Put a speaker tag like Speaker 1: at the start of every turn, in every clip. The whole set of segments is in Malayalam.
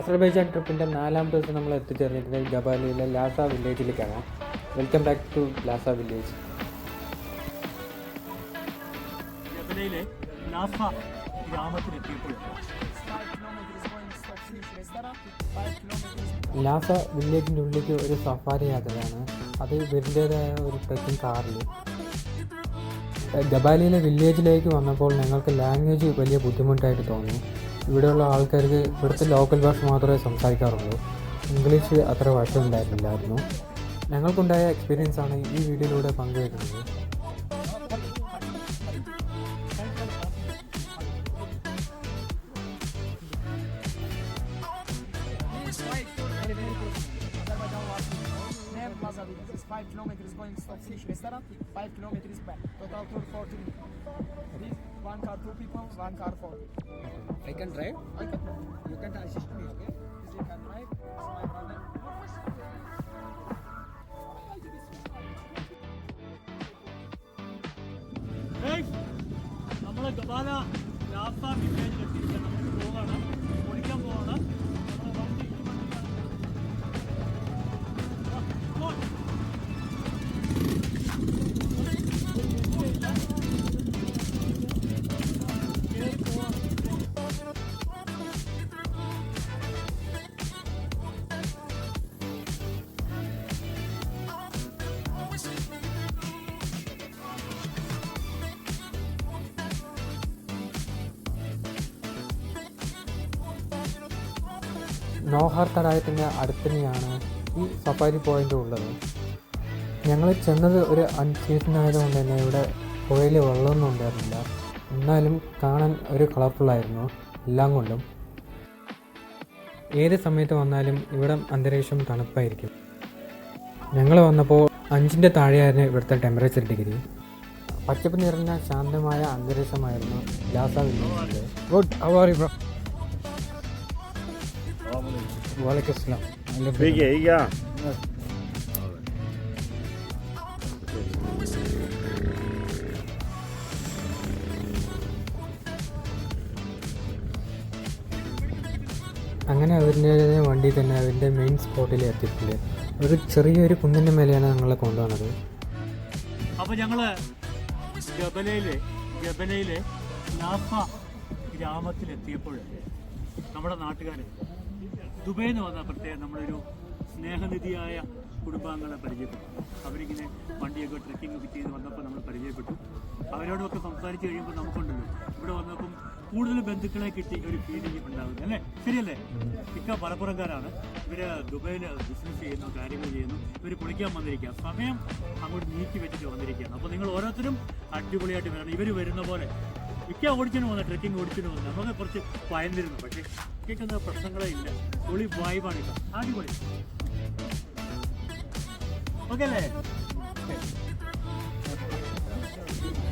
Speaker 1: അസർബൈജാൻ ട്രിപ്പിൻ്റെ 4ാം ദിവസം നമ്മൾ എത്തിച്ചേർന്നിരിക്കുന്നത് ഗബാലിയിലെ ലാസ വില്ലേജിലേക്കാണ്. Welcome back to Laza village.
Speaker 2: ഗബലയിലെ ലാസ ഗ്രാമത്തിലെത്തിയപ്പോൾ
Speaker 1: ലാസ വില്ലേജിൻ്റെ ഉള്ളിലേക്ക് ഒരു സഫാരി യാത്രയാണ്. അത് ഇവരുടേതായ ഒരു ട്രക്കിംഗ് കാറിൽ. ഗബാലിയിലെ വില്ലേജിലേക്ക് വന്നപ്പോൾ ഞങ്ങൾക്ക് ലാംഗ്വേജ് വലിയ ബുദ്ധിമുട്ടായിട്ട് തോന്നി. ഇവിടെയുള്ള ആൾക്കാർക്ക് ഇവിടുത്തെ ലോക്കൽ ഭാഷ മാത്രമേ സംസാരിക്കാറുള്ളൂ. ഇംഗ്ലീഷ് അത്ര വശമുണ്ടായിരുന്നില്ലായിരുന്നു. ഞങ്ങൾക്കുണ്ടായ എക്സ്പീരിയൻസ് ആണ് ഈ വീഡിയോയിലൂടെ പങ്കുവയ്ക്കുന്നത്.
Speaker 3: It's 5 kilometers going stop fish restaurant, 5 kilometers back. Total tour 40 minutes. One car 2 people, one car 4 people.
Speaker 1: I can drive?
Speaker 3: I can. You can assist me, okay? This you can drive. It's my brother.
Speaker 2: നമ്മളെ ഗബാല ലാസ വില്ലേജിലെത്തിയിരിക്കുകയാണ്. നമുക്ക് പോവാണ്, ഓടിക്കാൻ പോവാണ്.
Speaker 1: നോഹാർ തടാകത്തിൻ്റെ അടുത്തന്നെയാണ് ഈ സഫാരി പോയിൻ്റ് ഉള്ളത്. ഞങ്ങൾ ചെന്നത് ഒരു അൺസീസൺ ആയതുകൊണ്ട് തന്നെ ഇവിടെ പുഴയിൽ വെള്ളമൊന്നും ഉണ്ടായിരുന്നില്ല. എന്നാലും കാണാൻ ഒരു കളർഫുള്ളായിരുന്നു എല്ലാം കൊണ്ടും. ഏത് സമയത്ത് വന്നാലും ഇവിടെ അന്തരീക്ഷം തണുപ്പായിരിക്കും. ഞങ്ങൾ വന്നപ്പോൾ 5ൻ്റെ താഴെയായിരുന്നു ഇവിടുത്തെ ടെമ്പറേച്ചർ ഡിഗ്രി. പച്ചപ്പ് നിറഞ്ഞ ശാന്തമായ അന്തരീക്ഷമായിരുന്നു ലാസ വില്ലേജിൽ. Good, how are you bro? വാലൈക്കും അസ്സലാം. അങ്ങനെ അവരുടെ വണ്ടി തന്നെ അവരുടെ മെയിൻ സ്പോട്ടിൽ എത്തിയിട്ടുണ്ട്. ഒരു ചെറിയൊരു കുന്നിൻ്റെ മേലെയാണ് ഞങ്ങളെ കൊണ്ടുവന്നത്.
Speaker 2: അപ്പോൾ ഞങ്ങൾ ഗബലയിലെ ലാസ ഗ്രാമത്തിലെത്തിയപ്പോൾ നമ്മുടെ നാട്ടുകാർ ദുബൈയിൽ നിന്ന് വന്ന പ്രത്യേകം നമ്മളൊരു സ്നേഹനിധിയായ കുടുംബാംഗങ്ങളെ പരിചയപ്പെട്ടു. അവരിങ്ങനെ വണ്ടിയൊക്കെ ട്രെക്കിംഗ് ഒക്കെ ചെയ്ത് വന്നപ്പോൾ നമ്മൾ പരിചയപ്പെട്ടു. അവരോടൊക്കെ സംസാരിച്ച് കഴിയുമ്പോൾ നമുക്കുണ്ടല്ലോ ഇവിടെ വന്നപ്പം കൂടുതൽ ബന്ധുക്കളെ കിട്ടി ഒരു ഫീലിംഗ് ഉണ്ടാകുന്നത്, അല്ലേ? ശരിയല്ലേ? മിക്ക മലപ്പുറംകാരാണ്. ഇവർ ദുബൈയിൽ ബിസിനസ് ചെയ്യുന്നു, കാര്യങ്ങൾ ചെയ്യുന്നു. ഇവർ കുളിക്കാൻ വന്നിരിക്കുക, സമയം അങ്ങോട്ട് നീക്കി വെച്ചിട്ട് വന്നിരിക്കുകയാണ്. അപ്പോൾ നിങ്ങൾ ഓരോരുത്തരും അടിപൊളിയായിട്ട് വരണം. ഇവർ വരുന്ന പോലെ മിക്ക ഓടിച്ചിന് പോകുന്ന ട്രെക്കിംഗ് ഓടിച്ചിന് പോകുന്നത് നമുക്ക് കുറച്ച് ഭയന്നിരുന്നു. പക്ഷേ കേൾക്കുന്ന പ്രശ്നങ്ങളേ ഇല്ല. പൊളി വൈബാണ് ഇപ്പം, അടിപൊളി. ഓക്കെ അല്ലേ?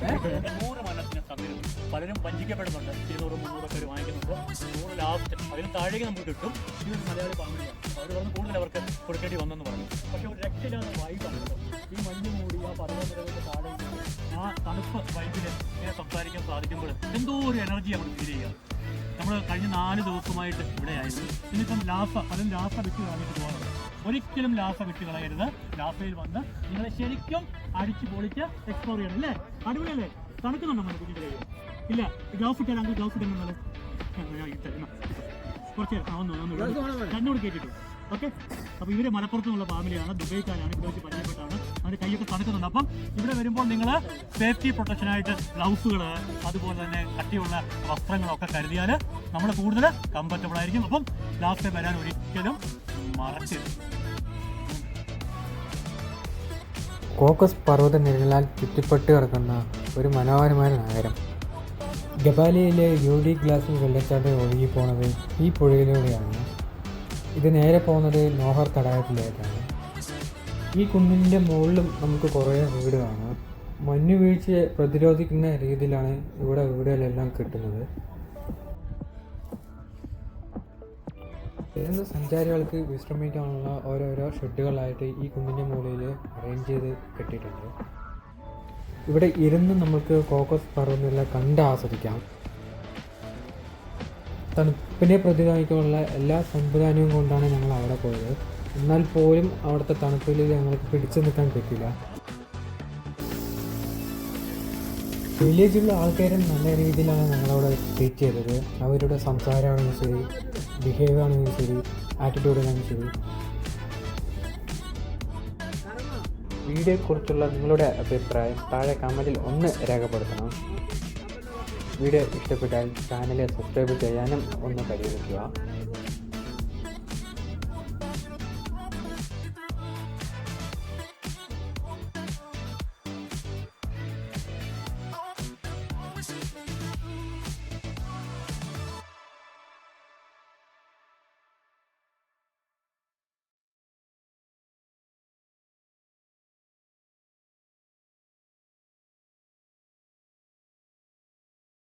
Speaker 2: 100 മനസ്സിന് സമയം പലരും വഞ്ചിക്കപ്പെടുന്നുണ്ട്. 200-300 ഒക്കെ വാങ്ങിക്കുന്നുണ്ട്. 100 ലാസ്റ്റ്, അതിന് താഴേക്ക് നമുക്ക് കിട്ടും. ഇതൊരു മലയാളി ഫാമിലിയാണ്. അവർ പറഞ്ഞ് കൂടുതൽ അവർക്ക് കൊടുക്കേണ്ടി വന്നെന്ന് പറഞ്ഞു. പക്ഷേ ഒരു രക്ഷയില്ലാത്ത വൈബാണ് കേട്ടോ. ഈ മഞ്ഞ് മൂടി ആ പർവ്വതനിരകളുടെ താഴെ ആ തണുപ്പ് വൈബിൽ ഇങ്ങനെ സംസാരിക്കാൻ സാധിക്കുമ്പോൾ എന്തോ ഒരു എനർജി അവിടെ ഫീൽ ചെയ്യുക. നമ്മൾ കഴിഞ്ഞ 4 ദിവസമായിട്ട് ഇവിടെയായിരുന്നു. ഇന്നിപ്പം ലാസ വിട്ട് കളഞ്ഞിട്ട് പോകാറുണ്ട്. ഒരിക്കലും ലാസ വിട്ട് കളയരുത്. ലാസയിൽ വന്ന് നിങ്ങളെ ശരിക്കും അടിച്ച് പൊളിച്ച് എക്സ്പ്ലോർ ചെയ്യണം, അല്ലേ? അടിപൊളിയല്ലേ? തണുക്കുന്നുണ്ടോ നമ്മുടെ കുഞ്ഞിൻ്റെ കയ്യിൽ? ഇല്ല, ഗ്ലൗസ് ഇട്ടാൽ അങ്ങ് ഗ്ലൗസ് ഇടുന്നത് കുറച്ച് കണ്ണോട് കേട്ടിട്ടു. ഓക്കെ, അപ്പോൾ ഇവർ മലപ്പുറത്തു നിന്നുള്ള ഫാമിലിയാണ്, ദുബൈക്കാരാണ്. ഇവിടെ വെച്ച് പരിചയപ്പെട്ടാണ്. അതിൻ്റെ കൈയൊക്കെ തണുക്കുന്നുണ്ട്. അപ്പം ഇവിടെ വരുമ്പോൾ നിങ്ങൾ സേഫ്റ്റി പ്രൊട്ടക്ഷനായിട്ട് ഗ്ലൗസുകൾ, അതുപോലെ തന്നെ കട്ടിയുള്ള വസ്ത്രങ്ങളൊക്കെ കരുതിയാൽ നമ്മൾ കൂടുതൽ കംഫർട്ടബിൾ ആയിരിക്കും. അപ്പം ലാസ്റ്റ് വരാൻ ഒരിക്കലും മറക്കരുത്.
Speaker 1: കോക്കസ് പർവ്വതനിരകളാൽ ചുറ്റിപ്പെട്ട് കിടക്കുന്ന ഒരു മനോഹരമായ നഗരം. ഗബാലിയിലെ യൂഡി ഗ്ലാസിൽ വെള്ളച്ചാട്ടം ഒഴുകിപ്പോണത് ഈ പുഴയിലൂടെയാണ്. ഇത് നേരെ പോകുന്നത് നോഹർ തടാകത്തിലേക്കാണ്. ഈ കുന്നിൻ്റെ മുകളിലും നമുക്ക് കുറേ വീട് കാണാം. മഞ്ഞുവീഴ്ചയെ പ്രതിരോധിക്കുന്ന രീതിയിലാണ് ഇവിടെ വീടുകളെല്ലാം കിട്ടുന്നത്. വരുന്ന സഞ്ചാരികൾക്ക് വിശ്രമിക്കാനുള്ള ഓരോരോ ഷെഡുകളായിട്ട് ഈ കുന്നിൻ്റെ മുകളിൽ അറേഞ്ച് ചെയ്ത് കെട്ടിയിട്ടുണ്ട്. ഇവിടെ ഇരുന്ന് നമുക്ക് കോക്കസ് പർവ്വതനിര കണ്ട് ആസ്വദിക്കാം. തണുത്ത തണുപ്പിനെ പ്രതിരോധിക്കാനുള്ള എല്ലാ സംവിധാനവും കൊണ്ടാണ് ഞങ്ങൾ അവിടെ പോയത്. എന്നാൽ പോലും അവിടുത്തെ തണുപ്പിൽ ഞങ്ങൾക്ക് പിടിച്ചു നിൽക്കാൻ പറ്റില്ല. വില്ലേജിലുള്ള ആൾക്കാരും നല്ല രീതിയിലാണ് ഞങ്ങളവിടെ ട്രീറ്റ് ചെയ്തത്. അവരുടെ സംസാരമാണെങ്കിലും ശരി, ബിഹേവിയർ ആണെങ്കിലും ശരി, ആറ്റിറ്റ്യൂഡിനാണെങ്കിലും ശരി. വീഡിയോയെക്കുറിച്ചുള്ള നിങ്ങളുടെ അഭിപ്രായം താഴെ കമൻറ്റിൽ ഒന്ന് രേഖപ്പെടുത്തണം. വീഡിയോ ഇഷ്ടപ്പെട്ടാൽ ചാനൽ സബ്സ്ക്രൈബ് ചെയ്യാനും ഒന്ന് പരിഗണിക്കുക.